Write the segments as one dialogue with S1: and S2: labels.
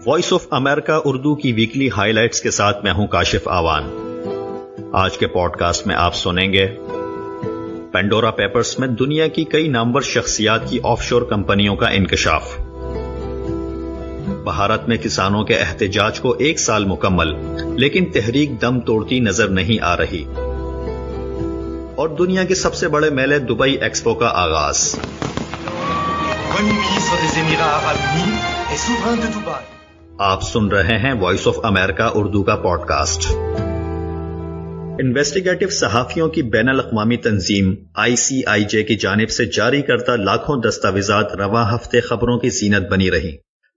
S1: Voice of America Urdu کی weekly high lights کے ساتھ میں ہوں کاشف آوان۔ آج کے پوڈ کاسٹ میں آپ سنیں گے پینڈورا پیپرز میں دنیا کی کئی نامور شخصیات کی آف شور کمپنیوں کا انکشاف، بھارت میں کسانوں کے احتجاج کو 1 سال مکمل لیکن تحریک دم توڑتی نظر نہیں آ رہی، اور دنیا کے سب سے بڑے میلے دبئی ایکسپو کا آغاز۔ آپ سن رہے ہیں وائس آف امریکہ اردو کا پوڈ کاسٹ۔ انویسٹیگیٹو صحافیوں کی بین الاقوامی تنظیم ICIJ کی جانب سے جاری کردہ لاکھوں دستاویزات رواں ہفتے خبروں کی زینت بنی رہی۔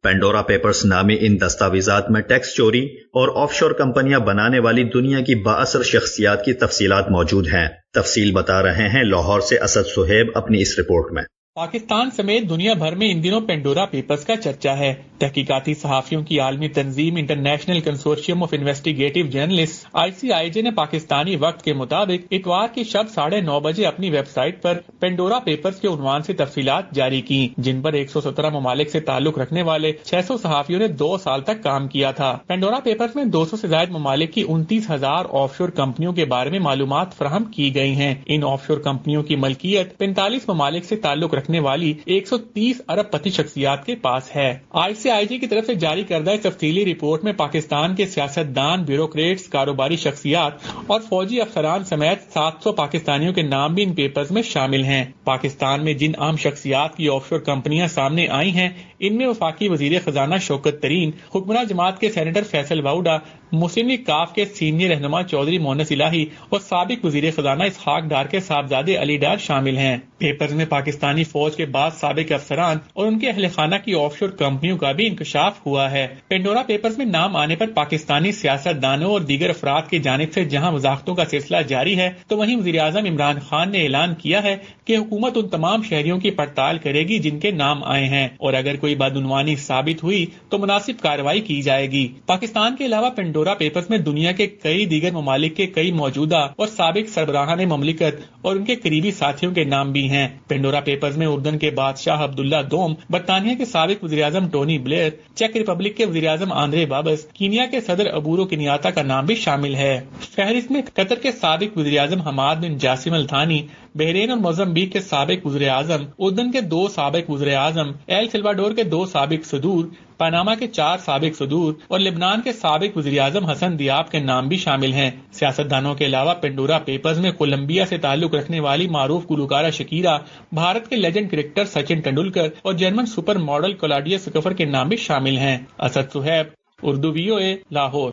S1: پینڈورا پیپرز نامی ان دستاویزات میں ٹیکس چوری اور آف شور کمپنیاں بنانے والی دنیا کی بااثر شخصیات کی تفصیلات موجود ہیں۔ تفصیل بتا رہے ہیں لاہور سے اسد صہیب اپنی اس رپورٹ میں۔
S2: پاکستان سمیت دنیا بھر میں ان دنوں پینڈورا پیپرز کا چرچا ہے۔ تحقیقاتی صحافیوں کی عالمی تنظیم international consortium of investigative journalist ICIJ نے پاکستانی وقت کے مطابق اتوار کی شب 9:30 بجے اپنی ویب سائٹ پر پینڈورا پیپرز کے عنوان سے تفصیلات جاری کی، جن پر 117 ممالک سے تعلق رکھنے والے 600 صحافیوں نے 2 سال تک کام کیا تھا۔ پینڈورا پیپرز میں 200 سے زائد ممالک کی 29,000 آف شور کمپنیوں کے بارے میں معلومات فراہم کی گئی ہیں۔ ان آف شور کمپنیوں کی ملکیت 45 ممالک سے تعلق رکھنے والی 130 ارب پتی شخصیات کے پاس ہے۔ ICIJ کی طرف سے جاری کردہ اس تفصیلی رپورٹ میں پاکستان کے سیاستدان، بیوروکریٹس، کاروباری شخصیات اور فوجی افسران سمیت 700 پاکستانیوں کے نام بھی ان پیپرز میں شامل ہیں۔ پاکستان میں جن اہم شخصیات کی آف شور کمپنیاں سامنے آئی ہیں، ان میں وفاقی وزیر خزانہ شوکت ترین، حکمراں جماعت کے سینیٹر فیصل واؤڈا، مسلم لیگ کاف کے سینئر رہنما چودھری مونس الہی اور سابق وزیر خزانہ اسحاق ڈار کے صاحبزادے علی ڈار شامل ہیں۔ پیپرز میں پاکستانی فوج کے بعد سابق افسران اور ان کے اہل خانہ کی آف شور کمپنیوں کا بھی انکشاف ہوا ہے۔ پینڈورا پیپرز میں نام آنے پر پاکستانی سیاستدانوں اور دیگر افراد کی جانب سے جہاں وضاحتوں کا سلسلہ جاری ہے، تو وہیں وزیر اعظم عمران خان نے اعلان کیا ہے کہ حکومت ان تمام شہریوں کی پڑتال کرے گی جن کے نام آئے ہیں، اور اگر کوئی بدعنوانی ثابت ہوئی تو مناسب کارروائی کی جائے گی۔ پاکستان کے علاوہ پینڈورا پیپرز میں دنیا کے کئی دیگر ممالک کے کئی موجودہ اور سابق سربراہان مملکت اور ان کے قریبی ساتھیوں کے نام بھی ہیں۔ پینڈورا پیپرز میں اردن کے بادشاہ عبداللہ دوم، برطانیہ کے سابق وزیر اعظم ٹونی بلیئر، چیک ریپبلک کے وزیر اعظم آندرے بابس، کینیا کے صدر ابورو کنیاتا کا نام بھی شامل ہے۔ فہرست میں قطر کے سابق وزیر اعظم حماد بن جاسم الثانی، بحرین اور موزمبیق کے سابق وزیر اعظم، اردن کے 2 سابق وزیر اعظم، ایل سلواڈور کے 2 سابق صدور، پاناما کے 4 سابق صدور اور لبنان کے سابق وزیر اعظم حسن دیاب کے نام بھی شامل ہیں۔ سیاستدانوں کے علاوہ پینڈورا پیپرز میں کولمبیا سے تعلق رکھنے والی معروف گلوکارہ شکیرا، بھارت کے لیجنڈ کرکٹر سچن تندولکر اور جرمن سپر ماڈل کلاڈیا سکفر کے نام بھی شامل ہیں۔ اسد صہیب، اردو VOA، لاہور۔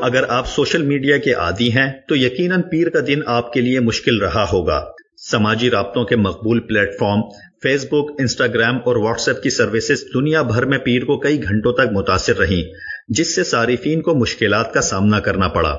S1: اگر آپ سوشل میڈیا کے عادی ہیں تو یقیناً پیر کا دن آپ کے لیے مشکل رہا ہوگا۔ سماجی رابطوں کے مقبول پلیٹ فارم فیس بک، انسٹاگرام اور واٹس ایپ کی سروسز دنیا بھر میں پیر کو کئی گھنٹوں تک متاثر رہیں، جس سے صارفین کو مشکلات کا سامنا کرنا پڑا۔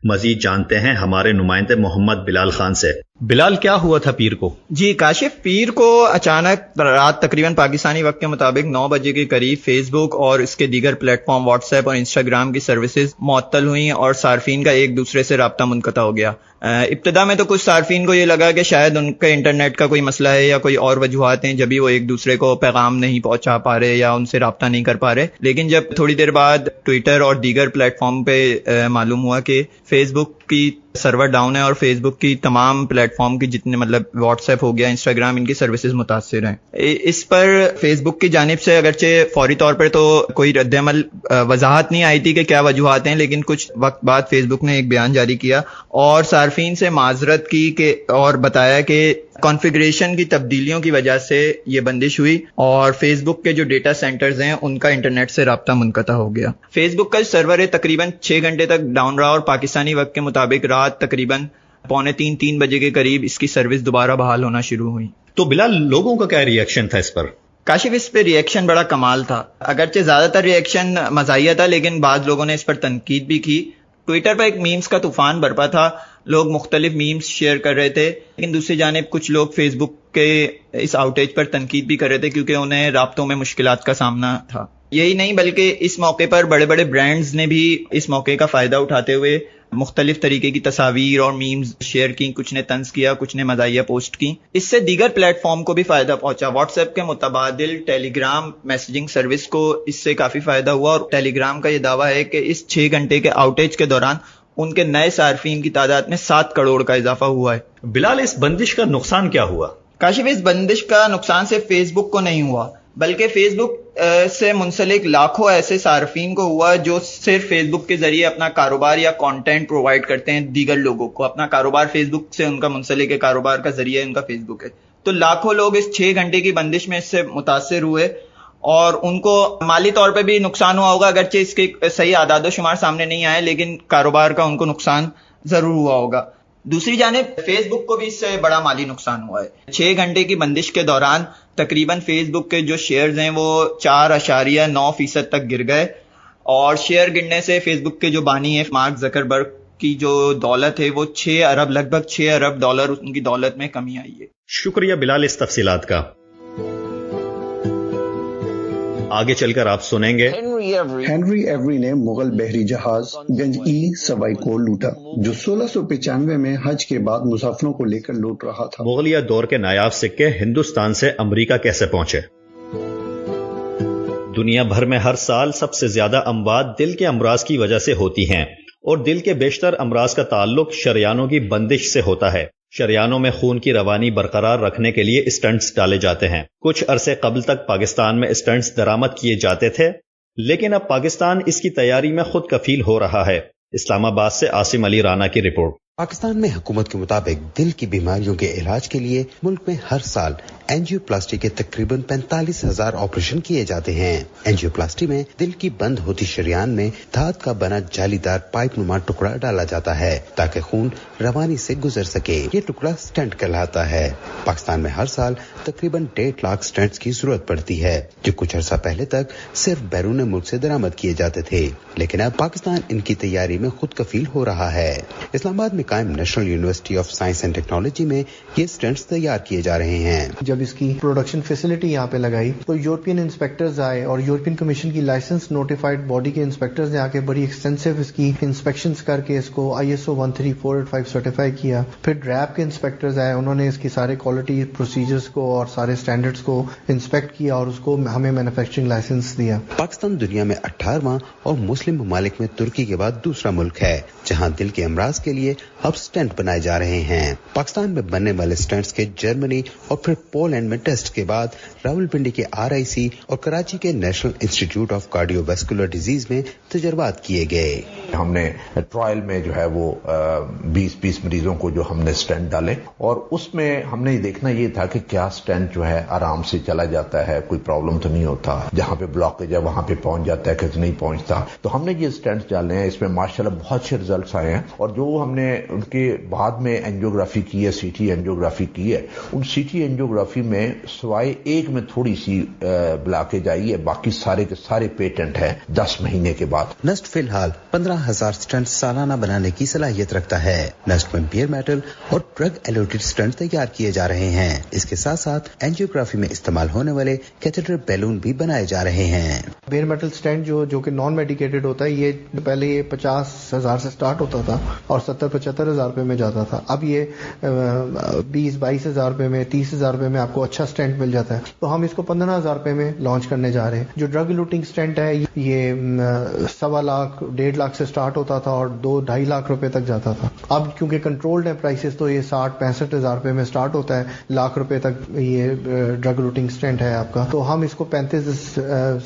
S1: مزید جانتے ہیں ہمارے نمائندے محمد بلال خان سے۔ بلال، کیا ہوا تھا پیر کو؟
S3: جی کاشف، پیر کو اچانک رات تقریباً پاکستانی وقت کے مطابق 9 بجے کے قریب فیس بک اور اس کے دیگر پلیٹ فارم واٹس ایپ اور انسٹاگرام کی سروسز معطل ہوئیں اور صارفین کا ایک دوسرے سے رابطہ منقطع ہو گیا۔ ابتدا میں تو کچھ صارفین کو یہ لگا کہ شاید ان کے انٹرنیٹ کا کوئی مسئلہ ہے یا کوئی اور وجوہات ہیں جبھی وہ ایک دوسرے کو پیغام نہیں پہنچا پا رہے یا ان سے رابطہ نہیں کر پا رہے، لیکن جب تھوڑی دیر بعد ٹویٹر اور دیگر پلیٹ فارم پہ معلوم ہوا کہ فیس بک کی سرور ڈاؤن ہے اور فیس بک کی تمام پلیٹ فارم کی جتنے واٹس ایپ ہو گیا، انسٹاگرام، ان کی سروسز متاثر ہیں۔ اس پر فیس بک کی جانب سے اگرچہ فوری طور پر تو کوئی رد عمل وضاحت نہیں آئی تھی کہ کیا وجوہات ہیں، لیکن کچھ وقت بعد فیس بک نے ایک بیان جاری کیا اور صارفین سے معذرت کی اور بتایا کہ کانفیگریشن کی تبدیلیوں کی وجہ سے یہ بندش ہوئی اور فیس بک کے جو ڈیٹا سینٹرز ہیں ان کا انٹرنیٹ سے رابطہ منقطع ہو گیا۔ فیس بک کا سرور تقریباً 6 گھنٹے تک ڈاؤن رہا اور پاکستانی وقت کے مطابق رات تقریباً 2:45-3 بجے کے قریب اس کی سروس دوبارہ بحال ہونا شروع ہوئی۔
S1: تو بلال، لوگوں کا کیا ری ایکشن تھا اس پر؟
S3: کاشف، اس پہ ری ایکشن بڑا کمال تھا، اگرچہ زیادہ تر ری ایکشن مزاحیہ تھا لیکن بعض لوگوں نے اس پر تنقید بھی کی۔ ٹویٹر پر ایک میمز کا طوفان برپا تھا، لوگ مختلف میمز شیئر کر رہے تھے، لیکن دوسری جانب کچھ لوگ فیس بک کے اس آؤٹیج پر تنقید بھی کر رہے تھے کیونکہ انہیں رابطوں میں مشکلات کا سامنا تھا۔ یہی نہیں بلکہ اس موقع پر بڑے بڑے برانڈز نے بھی اس موقع کا فائدہ اٹھاتے ہوئے مختلف طریقے کی تصاویر اور میمز شیئر کی، کچھ نے طنز کیا، کچھ نے مزاحیہ پوسٹ کی. اس سے دیگر پلیٹ فارم کو بھی فائدہ پہنچا. واٹس ایپ کے متبادل ٹیلی گرام میسجنگ سروس کو اس سے کافی فائدہ ہوا، اور ٹیلی گرام کا یہ دعویٰ ہے کہ اس 6 گھنٹے کے آؤٹیج کے دوران ان کے نئے صارفین کی تعداد میں 7 کروڑ کا اضافہ ہوا ہے.
S1: بلال، اس بندش کا نقصان کیا ہوا؟
S3: کاشف، اس بندش کا نقصان صرف فیس بک کو نہیں ہوا، بلکہ فیس بک سے منسلک لاکھوں ایسے صارفین کو ہوا جو صرف فیس بک کے ذریعے اپنا کاروبار یا کانٹینٹ پرووائڈ کرتے ہیں دیگر لوگوں کو. اپنا کاروبار فیس بک سے ان کا منسلک ہے، کاروبار کا ذریعہ ان کا فیس بک ہے. تو لاکھوں لوگ اس 6 گھنٹے کی بندش میں اس سے متاثر ہوئے، اور ان کو مالی طور پہ بھی نقصان ہوا ہوگا، اگرچہ اس کے صحیح اعداد و شمار سامنے نہیں آئے، لیکن کاروبار کا ان کو نقصان ضرور ہوا ہوگا. دوسری جانب فیس بک کو بھی اس سے بڑا مالی نقصان ہوا ہے. 6 گھنٹے کی بندش کے دوران تقریباً فیس بک کے جو شیئرز ہیں وہ 4.9% تک گر گئے، اور شیئر گرنے سے فیس بک کے جو بانی ہیں مارک زکربرگ کی جو دولت ہے وہ لگ بھگ 6 ارب ڈالر ان کی دولت میں کمی آئی ہے.
S1: شکریہ بلال اس تفصیلات کا. آگے چل کر آپ سنیں گے
S4: ہنری ایوری نے مغل بحری جہاز گنج ای سوائی کو لوٹا، جو 1695 میں حج کے بعد مسافروں کو لے کر لوٹ رہا تھا.
S1: مغلیہ دور کے نایاب سکے ہندوستان سے امریکہ کیسے پہنچے؟ دنیا بھر میں ہر سال سب سے زیادہ اموات دل کے امراض کی وجہ سے ہوتی ہیں، اور دل کے بیشتر امراض کا تعلق شریانوں کی بندش سے ہوتا ہے. شریانوں میں خون کی روانی برقرار رکھنے کے لیے اسٹنٹس ڈالے جاتے ہیں. کچھ عرصے قبل تک پاکستان میں اسٹنٹس درآمد کیے جاتے تھے، لیکن اب پاکستان اس کی تیاری میں خود کفیل ہو رہا ہے. اسلام آباد سے عاصم علی رانا کی رپورٹ.
S5: پاکستان میں حکومت کے مطابق دل کی بیماریوں کے علاج کے لیے ملک میں ہر سال اینجیوپلاسٹی کے تقریباً 45,000 آپریشن کیے جاتے ہیں. اینجیوپلاسٹی میں دل کی بند ہوتی شریان میں دھات کا بنا جالی دار پائپ نما ٹکڑا ڈالا جاتا ہے تاکہ خون روانی سے گزر سکے. یہ ٹکڑا سٹنٹ کہلاتا ہے. پاکستان میں ہر سال تقریباً 1.5 لاکھ سٹنٹس کی ضرورت پڑتی ہے، جو کچھ عرصہ پہلے تک صرف بیرون ملک سے درآمد کیے جاتے تھے، لیکن اب پاکستان ان کی تیاری میں خود کفیل ہو رہا ہے. اسلام آباد میں قائم national university of science and technology میں یہ سٹنٹس تیار کیے جا رہے ہیں.
S6: جب اس کی پروڈکشن فیسلٹی یہاں پہ لگائی تو یورپین انسپیکٹرز آئے، اور یورپین کمیشن کی لائسنس نوٹیفائڈ باڈی کے انسپیکٹرز نے آ کے بڑی ایکسٹینسو اس کی انسپیکشنز کر کے اس کو ISO 13485 سرٹیفائی کیا. پھر ڈریپ کے انسپیکٹرز آئے، انہوں نے اس کی سارے کوالٹی پروسیجرز کو اور سارے سٹینڈرڈز کو انسپیکٹ کیا اور اس کو ہمیں مینوفیکچرنگ لائسنس دیا.
S5: پاکستان دنیا میں 18واں اور مسلم ممالک میں ترکی کے بعد دوسرا ملک ہے جہاں دل کے امراض کے لیے اب سٹنٹ بنائے جا رہے ہیں. پاکستان میں بننے والے سٹنٹس کے جرمنی اور پھر پولینڈ میں ٹیسٹ کے بعد راولپنڈی کے RIC اور کراچی کے national institute of cardio vascular disease میں تجربات کیے گئے.
S7: ہم نے ٹرائل میں جو ہے وہ 20 مریضوں کو جو ہم نے سٹنٹ ڈالے، اور اس میں ہم نے دیکھنا یہ تھا کہ کیا سٹنٹ جو ہے آرام سے چلا جاتا ہے، کوئی پرابلم تو نہیں ہوتا، جہاں پہ بلاکیج ہے وہاں پہ پہنچ جاتا ہے کہ نہیں پہنچتا. تو ہم نے یہ سٹنٹ ڈالے ہیں، اس میں ماشاءاللہ بہت سے ریزلٹس آئے ہیں. اور جو ہم نے ان کے بعد میں اینجیوگرافی کی ہے، CT اینجیوگرافی کی ہے، ان CT اینجیوگرافی میں سوائے ایک میں تھوڑی سی بلاکیج آئی ہے، باقی سارے کے سارے پیٹنٹ ہیں 10 مہینے کے بعد.
S5: نسٹ فی الحال 15,000 سٹنٹ سالانہ بنانے کی صلاحیت رکھتا ہے. نسٹ میں بیئر میٹل اور ڈرگ ایلوٹیڈ سٹنٹ تیار کیے جا رہے ہیں. اس کے ساتھ ساتھ اینجیوگرافی میں استعمال ہونے والے کیتھیٹر بیلون بھی بنائے جا رہے ہیں.
S6: بیئر میٹل سٹنٹ جو کہ نان میڈیکیٹڈ ہوتا ہے، یہ پہلے یہ 50,000 سے سٹارٹ ہوتا تھا اور 70-75 ہزار روپے میں جاتا تھا. اب یہ 20-22 ہزار روپے میں، 30 ہزار روپے میں آپ کو اچھا سٹینٹ مل جاتا ہے. تو ہم اس کو 15,000 روپے میں لانچ کرنے جا رہے ہیں. جو ڈرگ لوٹنگ سٹینٹ ہے یہ 1.25 لاکھ 1.5 لاکھ سے سٹارٹ ہوتا تھا اور 2-2.5 لاکھ روپے تک جاتا تھا. اب کیونکہ کنٹرولڈ ہے پرائسز، تو یہ 60-65 ہزار روپے میں سٹارٹ ہوتا ہے. لاکھ روپے تک یہ ڈرگ لوٹنگ سٹینٹ ہے آپ کا. تو ہم اس کو 35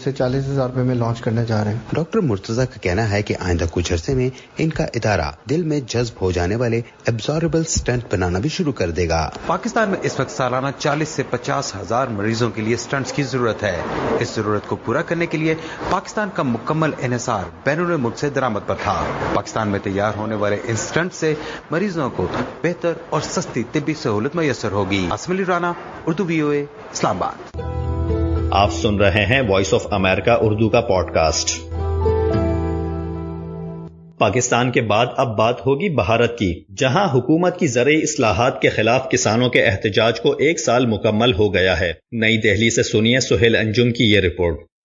S6: سے 40 ہزار روپے میں لانچ کرنے جا رہے ہیں.
S5: ڈاکٹر مرتضی کا کہنا ہے کہ آئندہ کچھ عرصے میں ان کا ادارہ دل میں جذب ہو جانے والے ایبزاربل سٹنٹ بنانا بھی شروع کر دے گا.
S8: پاکستان میں اس وقت سالانہ 40 سے 50 ہزار مریضوں کے لیے سٹنٹس کی ضرورت ہے. اس ضرورت کو پورا کرنے کے لیے پاکستان کا مکمل انحصار بیرون ملک سے درآمد پر تھا. پاکستان میں تیار ہونے والے ان سٹنٹ سے مریضوں کو بہتر اور سستی طبی سہولت میسر ہوگی. عاصم علی رانا، اردو VOA، اسلام آباد.
S1: آپ سن رہے ہیں وائس آف امریکہ اردو کا پوڈ کاسٹ. پاکستان کے بعد اب بات ہوگی بھارت کی، جہاں حکومت کی زرعی اصلاحات کے خلاف کسانوں کے احتجاج کو 1 سال مکمل ہو گیا ہے. نئی دہلی سے سنیے سہیل انجم کی یہ رپورٹ.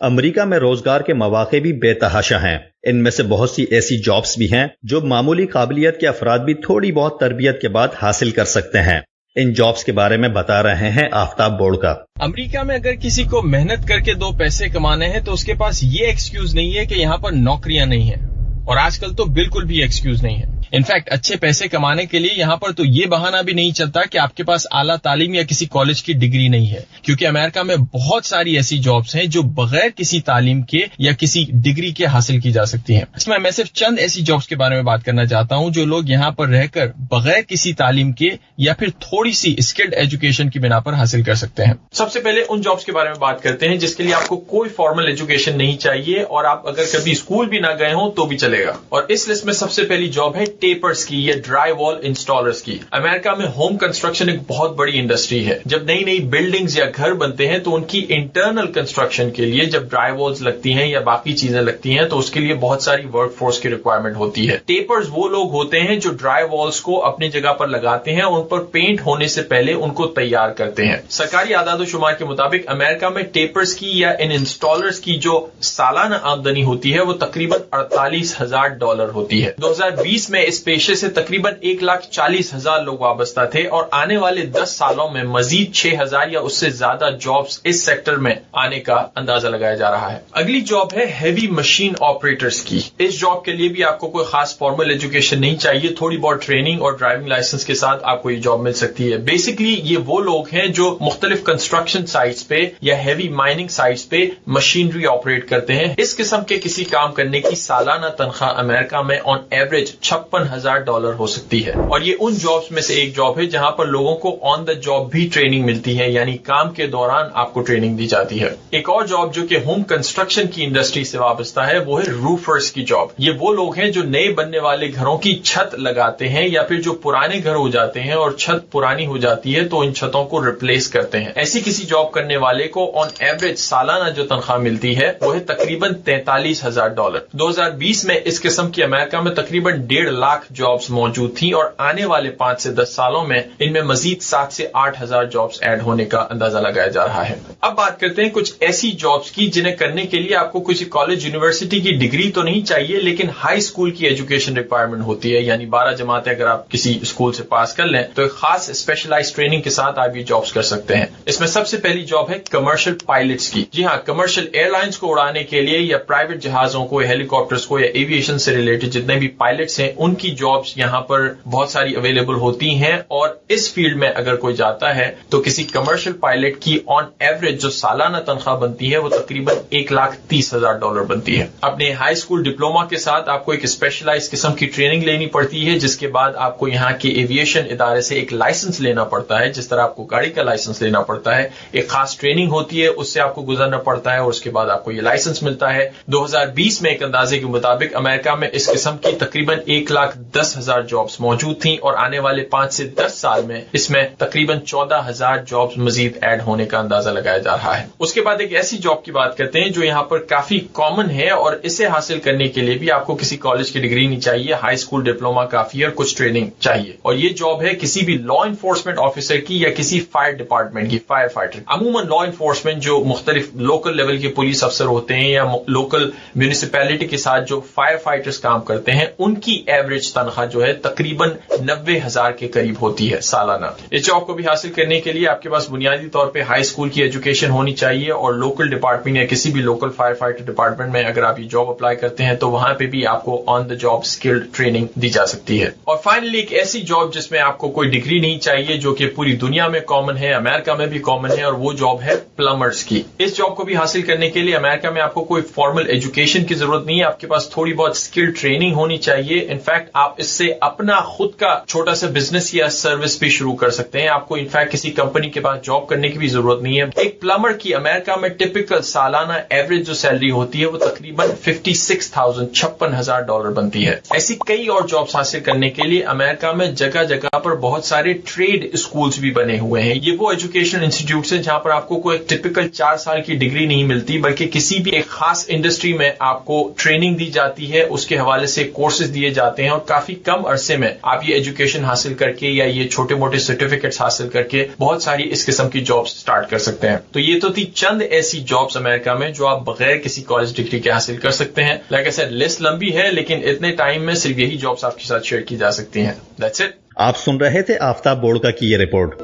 S1: امریکہ میں روزگار کے مواقع بھی بے تحاشا ہیں۔ ان میں سے بہت سی ایسی جابز بھی ہیں جو معمولی قابلیت کے افراد بھی تھوڑی بہت تربیت کے بعد حاصل کر سکتے ہیں۔ ان جابز کے بارے میں بتا رہے ہیں آفتاب بوڑکا۔
S9: امریکہ میں اگر کسی کو محنت کر کے 2 پیسے کمانے ہیں تو اس کے پاس یہ ایکسکیوز نہیں ہے کہ یہاں پر نوکریاں نہیں ہیں، اور آج کل تو بالکل بھی ایکسکیوز نہیں ہے۔ انفیکٹ اچھے پیسے کمانے کے لیے یہاں پر تو یہ بہانہ بھی نہیں چلتا کہ آپ کے پاس اعلیٰ تعلیم یا کسی کالج کی ڈگری نہیں ہے، کیونکہ امریکہ میں بہت ساری ایسی جابز ہیں جو بغیر کسی تعلیم کے یا کسی ڈگری کے حاصل کی جا سکتی ہیں۔ اس میں صرف چند ایسی جابز کے بارے میں بات کرنا چاہتا ہوں جو لوگ یہاں پر رہ کر بغیر کسی تعلیم کے یا پھر تھوڑی سی اسکلڈ ایجوکیشن کی بنا پر حاصل کر سکتے ہیں۔ سب سے پہلے ان جابز کے بارے میں بات کرتے ہیں جس کے لیے آپ کو کوئی فارمل ایجوکیشن نہیں چاہیے، اور آپ اگر کبھی اسکول بھی نہ گئے ہوں تو بھی چلے گا۔ اور اس لسٹ میں سب سے پہلی جاب ہے ٹیپرز کی یا ڈرائی وال انسٹالرز کی۔ امریکہ میں ہوم کنسٹرکشن ایک بہت بڑی انڈسٹری ہے۔ جب نئی نئی بلڈنگز یا گھر بنتے ہیں تو ان کی انٹرنل کنسٹرکشن کے لیے جب ڈرائی والز لگتی ہیں یا باقی چیزیں لگتی ہیں تو اس کے لیے بہت ساری ورک فورس کی ریکوائرمنٹ ہوتی ہے۔ ٹیپرز وہ لوگ ہوتے ہیں جو ڈرائی والز کو اپنی جگہ پر لگاتے ہیں اور ان پر پینٹ ہونے سے پہلے ان کو تیار کرتے ہیں۔ سرکاری اعداد و شمار کے مطابق امریکہ میں ٹیپرز کی یا ان انسٹالرز کی جو سالانہ آمدنی ہوتی ہے وہ تقریباً $48,000 ہوتی ہے۔ 2020 میں اس پیشے سے تقریباً 1,40,000 لوگ وابستہ تھے، اور آنے والے 10 سالوں میں مزید 6,000 یا اس سے زیادہ جابز اس سیکٹر میں آنے کا اندازہ لگایا جا رہا ہے۔ اگلی جاب ہے ہیوی مشین آپریٹرز کی۔ اس جاب کے لیے بھی آپ کو کوئی خاص فارمل ایجوکیشن نہیں چاہیے، تھوڑی بہت ٹریننگ اور ڈرائیونگ لائسنس کے ساتھ آپ کو یہ جاب مل سکتی ہے۔ بیسکلی یہ وہ لوگ ہیں جو مختلف کنسٹرکشن سائٹس پہ یا ہیوی مائننگ سائٹس پہ مشینری آپریٹ کرتے ہیں۔ اس قسم کے کسی کام کرنے کی سالانہ تنخواہ امریکہ میں آن ایوریج $56,000 ہو سکتی ہے، اور یہ ان جابز میں سے ایک جاب ہے جہاں پر لوگوں کو آن دا جاب بھی ٹریننگ ملتی ہے، یعنی کام کے دوران آپ کو ٹریننگ دی جاتی ہے۔ ایک اور جاب جو کہ ہوم کنسٹرکشن کی انڈسٹری سے وابستہ ہے وہ ہے روفرز کی جاب۔ یہ وہ لوگ ہیں جو نئے بننے والے گھروں کی چھت لگاتے ہیں، یا پھر جو پرانے گھر ہو جاتے ہیں اور چھت پرانی ہو جاتی ہے تو ان چھتوں کو ریپلیس کرتے ہیں۔ ایسی کسی جاب کرنے والے کو آن ایوریج سالانہ جو تنخواہ ملتی ہے وہ ہے تقریباً $43,000۔ 2020 میں اس قسم کی امریکہ میں تقریباً 1.5 لاکھ جابز موجود تھیں، اور آنے والے 5 سے 10 سالوں میں ان میں مزید 7 سے 8,000 جابز ایڈ ہونے کا اندازہ لگایا جا رہا ہے۔ اب بات کرتے ہیں کچھ ایسی جابز کی جنہیں کرنے کے لیے آپ کو کسی کالج یونیورسٹی کی ڈگری تو نہیں چاہیے، لیکن ہائی اسکول کی ایجوکیشن ریکوائرمنٹ ہوتی ہے، یعنی 12 جماعتیں اگر آپ کسی اسکول سے پاس کر لیں تو ایک خاص اسپیشلائز ٹریننگ کے ساتھ آپ یہ جابز کر سکتے ہیں۔ اس میں سب سے پہلی جاب ہے کمرشل پائلٹس کی۔ جی ہاں، کمرشل ایئر لائنس کو اڑانے کے لیے یا پرائیویٹ جہازوں کو یا ہیلی کاپٹرز کو یا ایویشن سے ریلیٹڈ جتنے بھی پائلٹس ہیں ان کی جابز یہاں پر بہت ساری اویلیبل ہوتی ہیں، اور اس فیلڈ میں اگر کوئی جاتا ہے تو کسی کمرشل پائلٹ کی آن ایوریج جو سالانہ تنخواہ بنتی ہے وہ تقریباً $1,30,000 بنتی ہے۔ اپنے ہائی اسکول ڈپلوما کے ساتھ آپ کو ایک اسپیشلائز قسم کی ٹریننگ لینی پڑتی ہے، جس کے بعد آپ کو یہاں کے ایویشن ادارے سے ایک لائسنس لینا پڑتا ہے، جس طرح آپ کو گاڑی کا لائسنس لینا پڑتا ہے۔ ایک خاص ٹریننگ ہوتی ہے، اس سے آپ کو گزرنا پڑتا ہے، اور اس کے بعد آپ کو یہ لائسنس ملتا ہے۔ 2020 میں ایک اندازے کے مطابق امریکہ میں اس قسم کی تقریباً 1,10,000 جابز موجود تھیں، اور آنے والے 5 سے 10 سال میں اس میں تقریباً 14,000 جابز مزید ایڈ ہونے کا اندازہ لگایا جا رہا ہے۔ اس کے بعد ایک ایسی جاب کی بات کرتے ہیں جو یہاں پر کافی کامن ہے، اور اسے حاصل کرنے کے لیے بھی آپ کو کسی کالج کی ڈگری نہیں چاہیے، ہائی اسکول ڈپلوما کافی ہے اور کچھ ٹریننگ چاہیے، اور یہ جاب ہے کسی بھی لا انفورسمنٹ آفیسر کی یا کسی فائر ڈپارٹمنٹ کی، فائر فائٹر۔ عموماً لا انفورسمنٹ جو مختلف لوکل لیول کے پولیس افسر ہوتے ہیں یا لوکل میونسپیلٹی کے ساتھ جو فائر فائٹرز کام کرتے ہیں ان کی ایوریج تنخواہ جو ہے تقریباً 90,000 کے قریب ہوتی ہے سالانہ۔ اس جاب کو بھی حاصل کرنے کے لیے آپ کے پاس بنیادی طور پہ ہائی اسکول کی ایجوکیشن ہونی چاہیے، اور لوکل ڈپارٹمنٹ یا کسی بھی لوکل فائر فائٹر ڈپارٹمنٹ میں اگر آپ یہ جاب اپلائی کرتے ہیں تو وہاں پہ بھی آپ کو آن دا جاب اسکلڈ ٹریننگ دی جا سکتی ہے۔ اور فائنلی ایک ایسی جاب جس میں آپ کو کوئی ڈگری نہیں چاہیے، جو کہ پوری دنیا میں کامن ہے، امریکہ میں بھی کامن ہے، اور وہ جاب ہے پلمبرز کی۔ اس جاب کو بھی حاصل کرنے کے لیے امریکہ میں آپ کو کوئی فارمل ایجوکیشن کی ضرورت نہیں ہے، آپ کے پاس تھوڑی بہت اسکل ٹریننگ ہونی چاہیے۔ انفیکٹ آپ اس سے اپنا خود کا چھوٹا سا بزنس یا سروس بھی شروع کر سکتے ہیں، آپ کو انفیکٹ کسی کمپنی کے پاس جاب کرنے کی بھی ضرورت نہیں ہے۔ ایک پلمبر کی امریکہ میں ٹپیکل سالانہ ایوریج جو سیلری ہوتی ہے وہ تقریباً $56,000 بنتی ہے۔ ایسی کئی اور جابس حاصل کرنے کے لیے امریکہ میں جگہ جگہ پر بہت سارے ٹریڈ اسکولز بھی بنے ہوئے ہیں۔ یہ وہ ایجوکیشنل انسٹیٹیوٹس ہیں جہاں پر آپ کو کوئی ٹپیکل 4 سال کی ڈگری نہیں ملتی، بلکہ کسی بھی ایک خاص انڈسٹری میں آپ کو ٹریننگ دی جاتی ہے، اس کے حوالے سے کورسز دیے جاتے ہیں ہیں اور کافی کم عرصے میں آپ یہ ایجوکیشن حاصل کر کے یا یہ چھوٹے موٹے سرٹیفکیٹس حاصل کر کے بہت ساری اس قسم کی جابس سٹارٹ کر سکتے ہیں. تو یہ تو تھی چند ایسی جابس امریکہ میں جو آپ بغیر کسی کالج ڈگری کے حاصل کر سکتے ہیں. لائک آئی سیڈ لسٹ لمبی ہے لیکن اتنے ٹائم میں صرف یہی جابس آپ کے ساتھ شیئر کی جا سکتی ہیں. That's it.
S1: آپ سن رہے تھے آفتاب بوڑکا کی یہ رپورٹ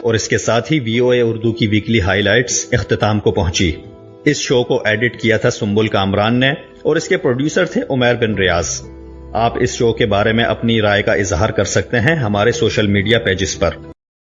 S1: اور اس کے ساتھ ہی VOA اردو کی ویکلی ہائی لائٹس اختتام کو پہنچی. اس شو کو ایڈٹ کیا تھا سنبل کامران نے اور اس کے پروڈیوسر تھے عمیر بن ریاض. آپ اس شو کے بارے میں اپنی رائے کا اظہار کر سکتے ہیں ہمارے سوشل میڈیا پیجز پر.